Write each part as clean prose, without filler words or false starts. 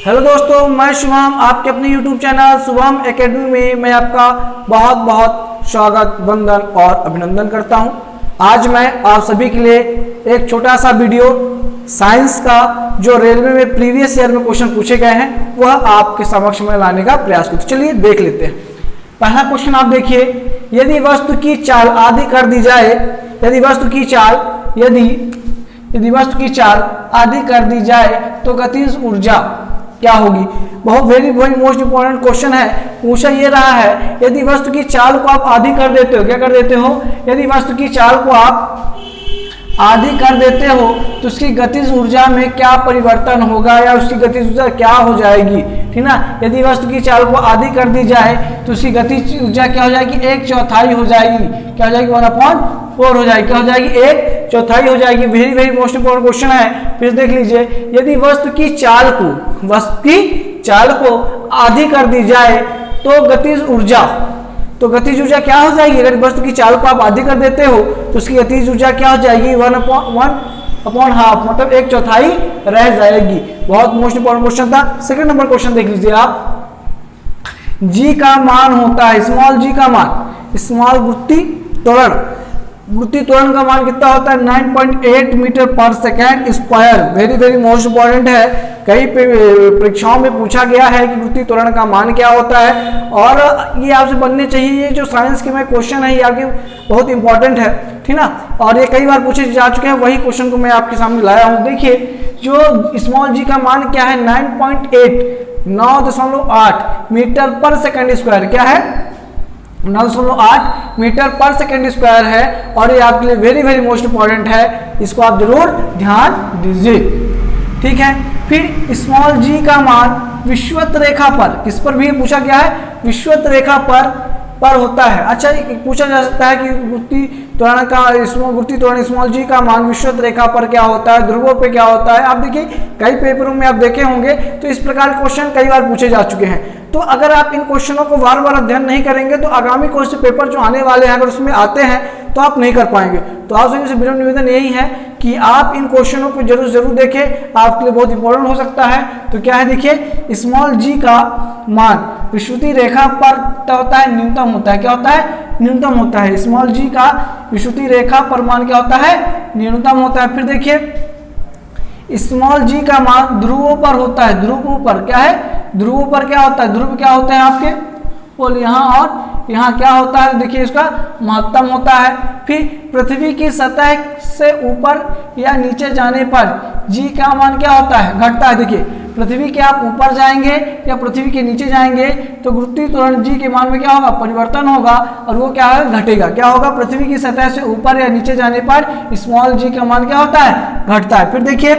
Hello दोस्तों, मैं शुभम आपके अपने YouTube चैनल शुभम एकेडमी में मैं आपका बहुत बहुत स्वागत, वंदन और अभिनंदन करता हूं। आज मैं आप सभी के लिए एक छोटा सा वीडियो साइंस का जो रेलवे में प्रीवियस ईयर में क्वेश्चन पूछे गए हैं वह आपके समक्ष में लाने का प्रयास करता हूं। चलिए देख लेते हैं। पहला क्वेश्चन आप देखिए, यदि वस्तु की चाल आधी कर दी जाए, यदि वस्तु की चाल आधी कर दी जाए तो गतिज ऊर्जा क्या होगी। बहुत वेरी मोस्ट इंपॉर्टेंट क्वेश्चन है। पूछा ये रहा है, यदि वस्तु की चाल को आप आधी कर देते हो, क्या कर देते हो, यदि वस्तु की चाल को आप आधी कर देते हो तो उसकी गतिज ऊर्जा में क्या परिवर्तन होगा या उसकी गतिज ऊर्जा क्या हो जाएगी, ठीक ना। यदि वस्तु की चाल को आधी कर दी जाए तो उसकी गतिज ऊर्जा क्या हो जाएगी, 1/4 हो जाएगी। क्या हो जाएगी, 1/4 हो जाएगी। क्या हो जाएगी, 1/4 हो जाएगी। वेरी मोस्ट इंपॉर्टेंट क्वेश्चन है। फिर देख लीजिए, यदि वस्तु की चाल को आधी कर दी जाए तो गतिज ऊर्जा क्या हो जाएगी। अगर वस्तु की चाल को आप आधी कर देते हो तो उसकी गतिज ऊर्जा क्या हो जाएगी, 1/2 मतलब 1/4 रह जाएगी। बहुत मोस्ट इंपॉर्टेंट क्वेश्चन था। सेकंड नंबर क्वेश्चन देख लीजिए आप। जी का मान होता है, स्मॉल जी का मान, स्मॉल गुरुत्वी त्वरण का मान कितना होता है, 9.8 मीटर पर second square. Very most important है। कई परीक्षाओं में पूछा गया है कि गुरुत्वी त्वरण का मान क्या होता है और ये आपसे बनने चाहिए। ये जो साइंस के में क्वेश्चन है ये आपके बहुत इंपॉर्टेंट है, ठीक ना। और ये कई बार पूछे जा चुके हैं, वही क्वेश्चन को मैं आपके सामने लाया हूँ। देखिए, जो स्मॉल जी का मान क्या है, 9.8 मीटर पर सेकेंड स्क्वायर। क्या है, 9.8 मीटर पर सेकेंड स्क्वायर है। और ये आपके लिए वेरी मोस्ट इंपॉर्टेंट है, इसको आप जरूर ध्यान दीजिए, ठीक है। फिर स्मॉल जी का मान विषुवत रेखा पर, किस पर भी पूछा गया है, विषुवत रेखा पर होता है। अच्छा, पूछा जा सकता है कि गुरुत्वी त्वरण स्मॉल जी का मान विषुवत रेखा पर क्या होता है, ध्रुवों पे क्या होता है। आप देखिए कई पेपरों में आप देखे होंगे तो इस प्रकार के क्वेश्चन कई बार पूछे जा चुके हैं। तो अगर आप इन क्वेश्चनों को बार बार अध्ययन नहीं करेंगे तो आगामी क्वेश्चन पेपर जो आने वाले हैं अगर उसमें आते हैं तो आप नहीं कर पाएंगे। तो आप सभी से मेरा निवेदन यही है कि आप इन क्वेश्चनों को जरूर देखें, आपके लिए बहुत इंपॉर्टेंट हो सकता है। तो क्या है, देखिए, स्मॉल जी का मान विषुवत रेखा पर क्या होता है, न्यूनतम होता है। क्या होता है, न्यूनतम होता है। स्मॉल जी का विषुवत रेखा पर मान क्या होता है, न्यूनतम होता है। फिर देखिए, स्मॉल जी का मान ध्रुवों पर होता है। ध्रुवों पर क्या है, ध्रुवों पर क्या होता है, ध्रुव क्या होता है आपके, और यहाँ और यहाँ क्या होता है, देखिए इसका महत्तम होता है। फिर पृथ्वी की सतह से ऊपर या नीचे जाने पर जी का मान क्या होता है, घटता है। देखिए, पृथ्वी के आप ऊपर जाएंगे या पृथ्वी के नीचे जाएंगे तो गुरुत्वी त्वरण जी के मान में क्या होगा, परिवर्तन होगा और वो क्या है, घटेगा। क्या होगा, पृथ्वी की सतह से ऊपर या नीचे जाने पर स्मॉल जी का मान क्या होता है, घटता है। फिर देखिए,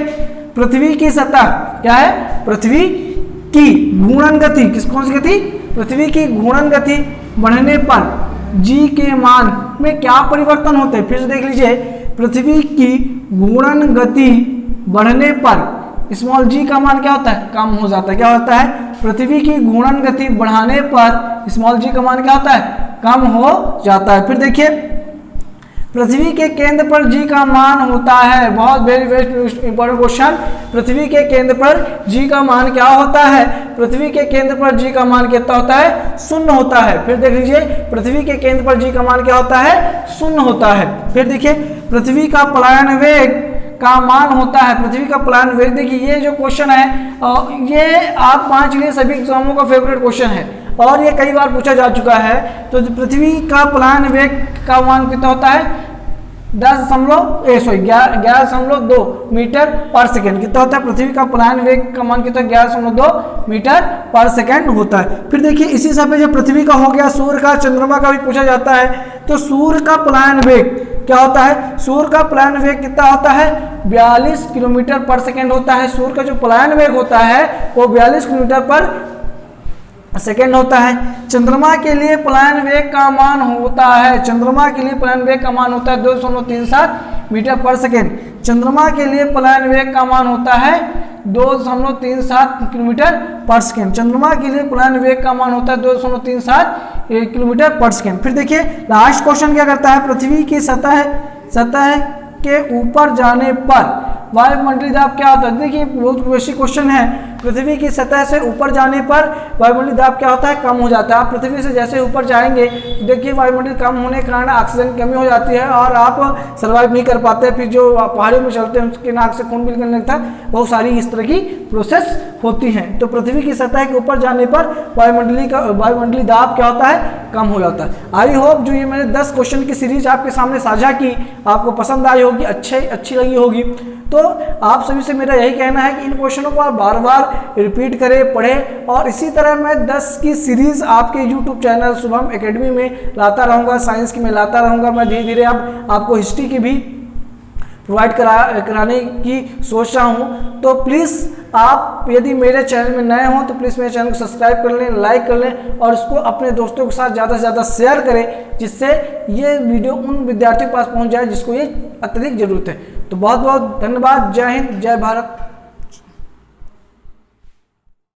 पृथ्वी की सतह क्या है, पृथ्वी की घूर्णन गति, कौन सी गति, पृथ्वी की घूर्णन गति बढ़ने पर जी के मान में क्या परिवर्तन होते हैं। फिर से देख लीजिए, पृथ्वी की घूर्णन गति बढ़ने पर स्मॉल जी का मान क्या होता है, कम हो जाता है। क्या होता है, पृथ्वी की घूर्णन गति बढ़ाने पर स्मॉल जी का मान क्या होता है, कम हो जाता है। फिर देखिए, पृथ्वी के केंद्र पर जी का मान होता है। बहुत वेरी इंपॉर्टेंट क्वेश्चन। पृथ्वी के केंद्र पर जी का मान क्या होता है, पृथ्वी के केंद्र पर जी का मान कितना होता है, 0 होता है। फिर देख लीजिए, पृथ्वी के केंद्र पर जी का मान क्या होता है, 0 होता है। फिर देखिए, पृथ्वी का पलायन वेग का मान होता है, पृथ्वी का पलायन वेग। देखिए, ये जो क्वेश्चन है ये आप 5 लिए सभी एग्जामों का फेवरेट क्वेश्चन है और ये कई बार पूछा जा चुका है। तो पृथ्वी का पलायन वेग का मान कितना होता है, 11.2 मीटर पर सेकेंड। कितना होता है, पृथ्वी का पलायन वेग का मान कितना, 11.2 मीटर पर सेकेंड होता है। फिर देखिए, इसी समय पे जब पृथ्वी का हो गया, सूर्य का, चंद्रमा का भी पूछा जाता है। तो सूर्य का पलायन वेग क्या होता है, सूर्य का पलायन वेग कितना होता है, 42 किलोमीटर पर सेकेंड होता है। सूर्य का जो पलायन वेग होता है वो 42 किलोमीटर पर सेकेंड होता है। चंद्रमा के लिए पलायन वेग का मान होता है, चंद्रमा के लिए पलायन वेग का मान होता है 2.37 मीटर पर सेकेंड। चंद्रमा के लिए पलायन वेग का मान होता है 2.37 किलोमीटर पर सेकेंड। चंद्रमा के लिए पलायन वेग का मान होता है 2.37 किलोमीटर पर सेकेंड। फिर देखिए, लास्ट क्वेश्चन क्या करता है, पृथ्वी की सतह के ऊपर जाने पर वायुमंडलीय दाब क्या होता है? देखिए बहुत बेसिक क्वेश्चन है। पृथ्वी की सतह से ऊपर जाने पर वायुमंडलीय दाब क्या होता है? कम हो जाता है। आप पृथ्वी से जैसे ऊपर जाएंगे तो देखिए वायुमंडल कम होने के कारण ऑक्सीजन की कमी हो जाती है और आप सर्वाइव नहीं कर पाते। फिर जो पहाड़ियों में चलते हैं उसके नाक से खून भी निकलने लगता है। बहुत सारी इस तरह की प्रोसेस होती हैं। तो पृथ्वी की सतह के ऊपर जाने पर वायुमंडलीय दाब क्या होता है? कम हो जाता है। आई होप जो ये मैंने 10 क्वेश्चन की सीरीज आपके सामने साझा की आपको पसंद आई होगी, अच्छी लगी होगी। तो आप सभी से मेरा यही कहना है कि इन क्वेश्चनों को आप बार बार रिपीट करें, पढ़ें और इसी तरह मैं 10 की सीरीज आपके यूट्यूब चैनल शुभम एकेडमी में लाता रहूँगा। साइंस की मैं लाता रहूँगा। मैं धीरे धीरे अब आपको हिस्ट्री की भी प्रोवाइड कराने की सोच रहा हूँ। तो प्लीज़ आप यदि मेरे चैनल में नए हों तो प्लीज़ मेरे चैनल को सब्सक्राइब कर लें, लाइक कर लें और इसको अपने दोस्तों के साथ ज़्यादा से ज़्यादा शेयर करें, जिससे ये वीडियो उन विद्यार्थियों के पास पहुँच जाए जिसको ये अत्यधिक ज़रूरत है। तो बहुत बहुत धन्यवाद। जय हिंद, जय भारत।